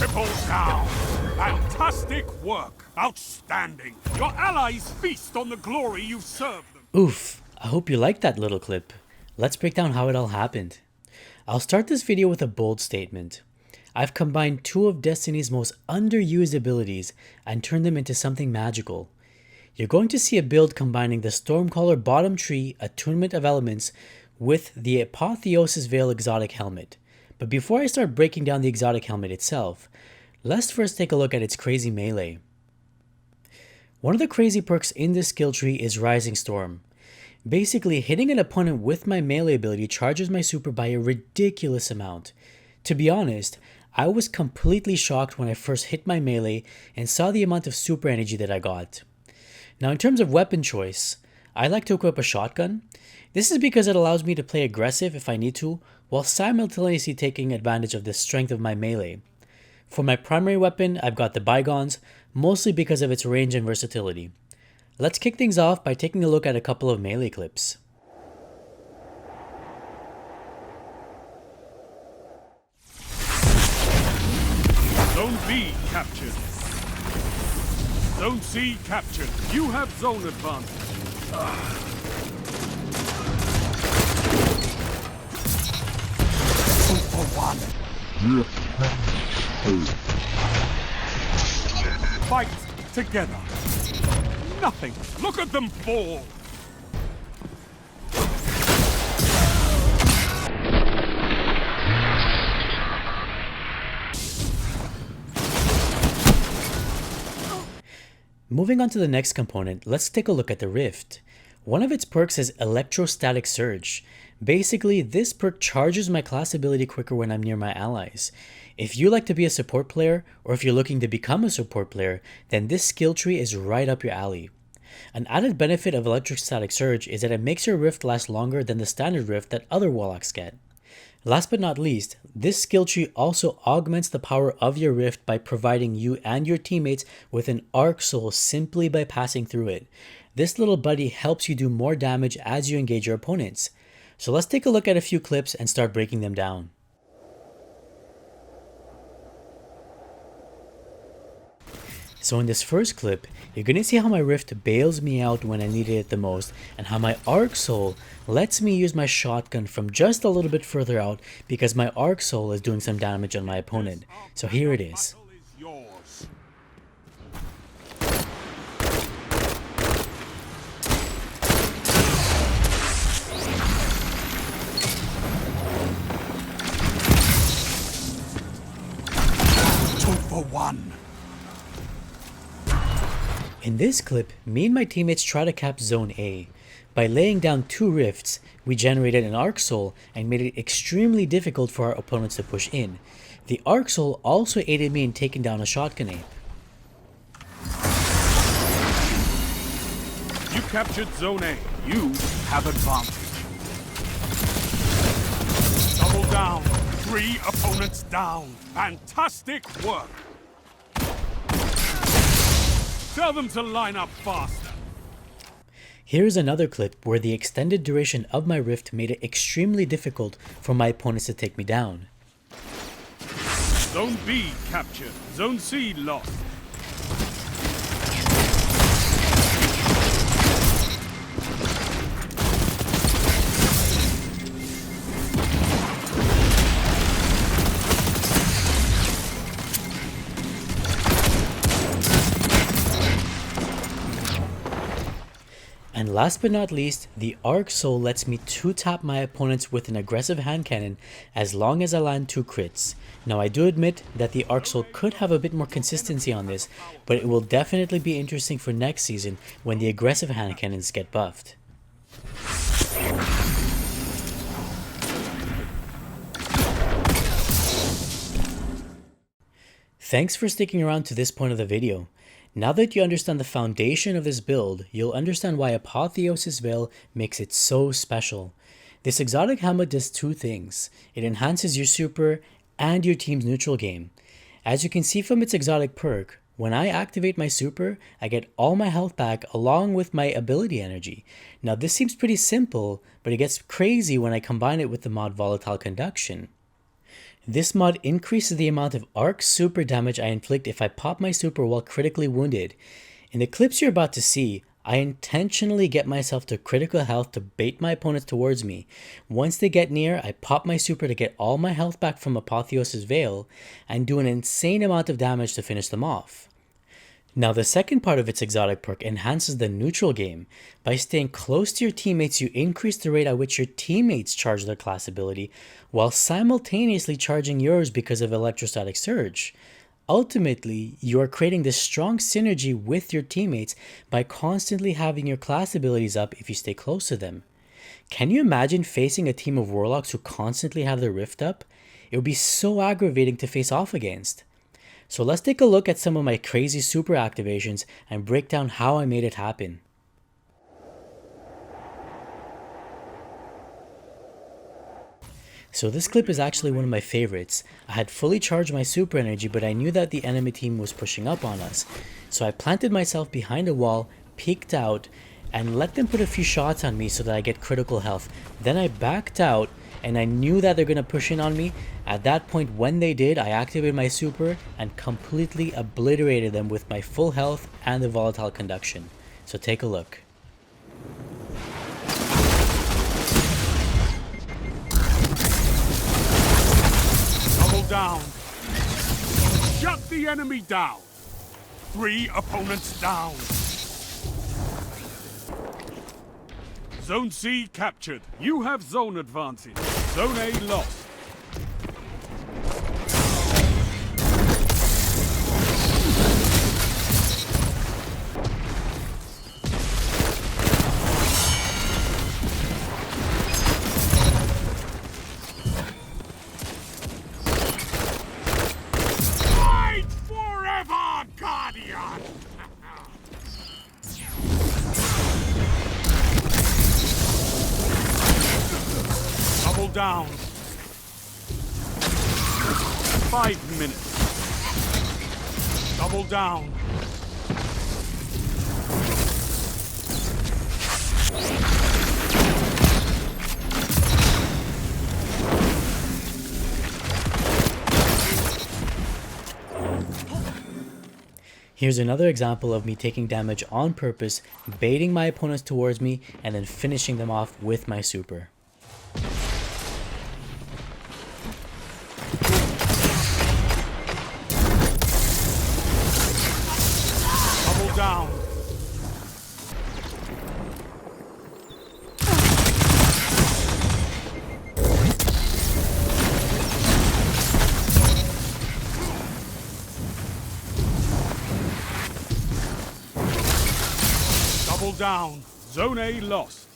Triple down! Fantastic work! Outstanding! Your allies feast on the glory you've served them! Oof, I hope you liked that little clip. Let's break down how it all happened. I'll start this video with a bold statement. I've combined two of Destiny's most underused abilities and turned them into something magical. You're going to see a build combining the Stormcaller bottom tree Attunement of Elements with the Apotheosis Veil exotic helmet. But before I start breaking down the exotic helmet itself, let's first take a look at its crazy melee. One of the crazy perks in this skill tree is Rising Storm. Basically, hitting an opponent with my melee ability charges my super by a ridiculous amount. To be honest, I was completely shocked when I first hit my melee and saw the amount of super energy that I got. Now in terms of weapon choice, I like to equip a shotgun. This is because it allows me to play aggressive if I need to, while simultaneously taking advantage of the strength of my melee. For my primary weapon, I've got the Bygones, mostly because of its range and versatility. Let's kick things off by taking a look at a couple of melee clips. Zone B captured. Zone C captured. You have zone advantage. 2 for 1. Fight together. Nothing. Look at them fall. Moving on to the next component, let's take a look at the Rift. One of its perks is Electrostatic Surge. Basically, this perk charges my class ability quicker when I'm near my allies. If you like to be a support player, or if you're looking to become a support player, then this skill tree is right up your alley. An added benefit of Electrostatic Surge is that it makes your Rift last longer than the standard Rift that other Warlocks get. Last but not least, this skill tree also augments the power of your Rift by providing you and your teammates with an Arc Soul simply by passing through it. This little buddy helps you do more damage as you engage your opponents. So let's take a look at a few clips and start breaking them down. So in this first clip, you're going to see how my Rift bails me out when I needed it the most, and how my Arc Soul lets me use my shotgun from just a little bit further out because my Arc Soul is doing some damage on my opponent. So here it is. For 1. In this clip, me and my teammates try to cap Zone A. By laying down 2 rifts, we generated an Arc Soul and made it extremely difficult for our opponents to push in. The Arc Soul also aided me in taking down a shotgun ape. You captured Zone A. You have advantage. Double down. 3 opponents down. Fantastic work. Tell them to line up faster. Here's another clip where the extended duration of my Rift made it extremely difficult for my opponents to take me down. Zone B captured. Zone C lost. And last but not least, the Arc Soul lets me 2-tap my opponents with an aggressive hand cannon as long as I land 2 crits. Now I do admit that the Arc Soul could have a bit more consistency on this, but it will definitely be interesting for next season when the aggressive hand cannons get buffed. Thanks for sticking around to this point of the video. Now that you understand the foundation of this build, you'll understand why Apotheosis Veil makes it so special. This exotic helmet does 2 things. It enhances your super and your team's neutral game. As you can see from its exotic perk, when I activate my super, I get all my health back along with my ability energy. Now this seems pretty simple, but it gets crazy when I combine it with the mod Volatile Conduction. This mod increases the amount of arc super damage I inflict if I pop my super while critically wounded. In the clips you're about to see, I intentionally get myself to critical health to bait my opponents towards me. Once they get near, I pop my super to get all my health back from Apotheosis Veil and do an insane amount of damage to finish them off. Now the second part of its exotic perk enhances the neutral game. By staying close to your teammates, you increase the rate at which your teammates charge their class ability, while simultaneously charging yours because of Electrostatic Surge. Ultimately, you are creating this strong synergy with your teammates by constantly having your class abilities up if you stay close to them. Can you imagine facing a team of Warlocks who constantly have their Rift up? It would be so aggravating to face off against. So let's take a look at some of my crazy super activations and break down how I made it happen. So this clip is actually one of my favorites. I had fully charged my super energy, but I knew that the enemy team was pushing up on us. So I planted myself behind a wall, peeked out, and let them put a few shots on me so that I get critical health. Then I backed out, and I knew that they're going to push in on me. At that point, when they did, I activated my super and completely obliterated them with my full health and the volatile conduction. So take a look. Double down. Shut the enemy down. 3 opponents down. Zone C captured. You have zone advantage. Zone A lost. Fight forever, Guardian! Double down. 5 minutes. Double down. Here's another example of me taking damage on purpose, baiting my opponents towards me, and then finishing them off with my super. Double down. Double down. Zone A lost.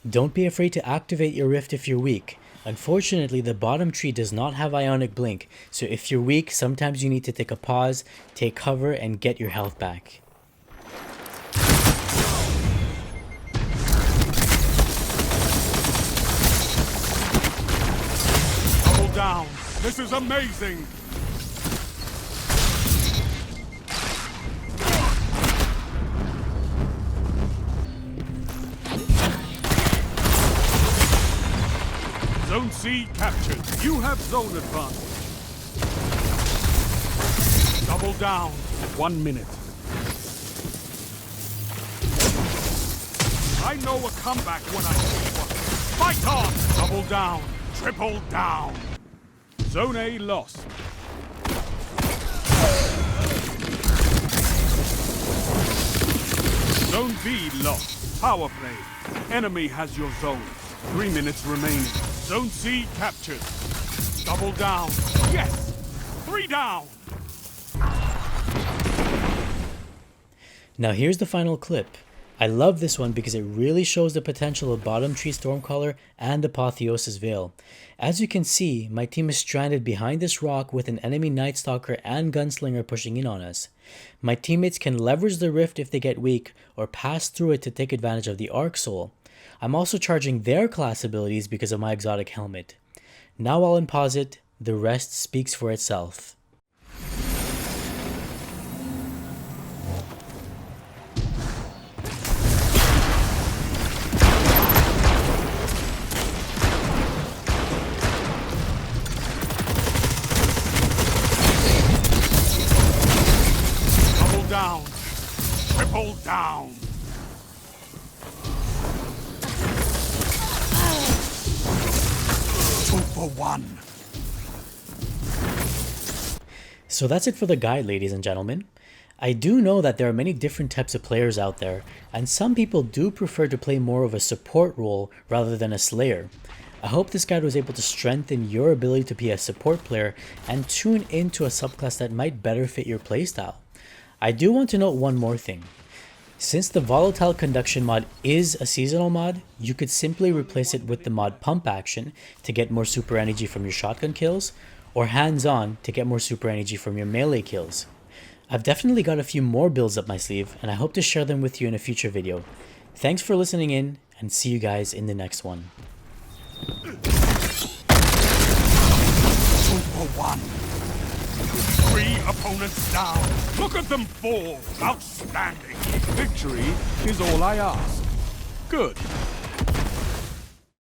Don't be afraid to activate your Rift if you're weak. Unfortunately, the bottom tree does not have Ionic Blink, so if you're weak, sometimes you need to take a pause, take cover, and get your health back. Double down. This is amazing. Zone C captured. You have zone advantage. Double down. 1 minute. I know a comeback when I see one. Fight on! Double down. Triple down. Zone A lost. Zone B lost. Power play. Enemy has your zone. 3 minutes remaining. Zone C captured. Double down. Yes! 3 down! Now here's the final clip. I love this one because it really shows the potential of bottom tree Stormcaller and Apotheosis Veil. As you can see, my team is stranded behind this rock with an enemy Night Stalker and Gunslinger pushing in on us. My teammates can leverage the rift if they get weak or pass through it to take advantage of the Arc Soul. I'm also charging their class abilities because of my exotic helmet. Now I'll unpause it, the rest speaks for itself. down. Two for one. So that's it for the guide, ladies and gentlemen. I do know that there are many different types of players out there, and some people do prefer to play more of a support role rather than a slayer. I hope this guide was able to strengthen your ability to be a support player and tune into a subclass that might better fit your playstyle. I do want to note one more thing. Since the Volatile Conduction mod is a seasonal mod, you could simply replace it with the mod Pump Action to get more super energy from your shotgun kills, or Hands On to get more super energy from your melee kills. I've definitely got a few more builds up my sleeve, and I hope to share them with you in a future video. Thanks for listening in, and see you guys in the next one. 2 for one. 3 opponents down. Look at them fall. Outstanding. Victory is all I ask. Good.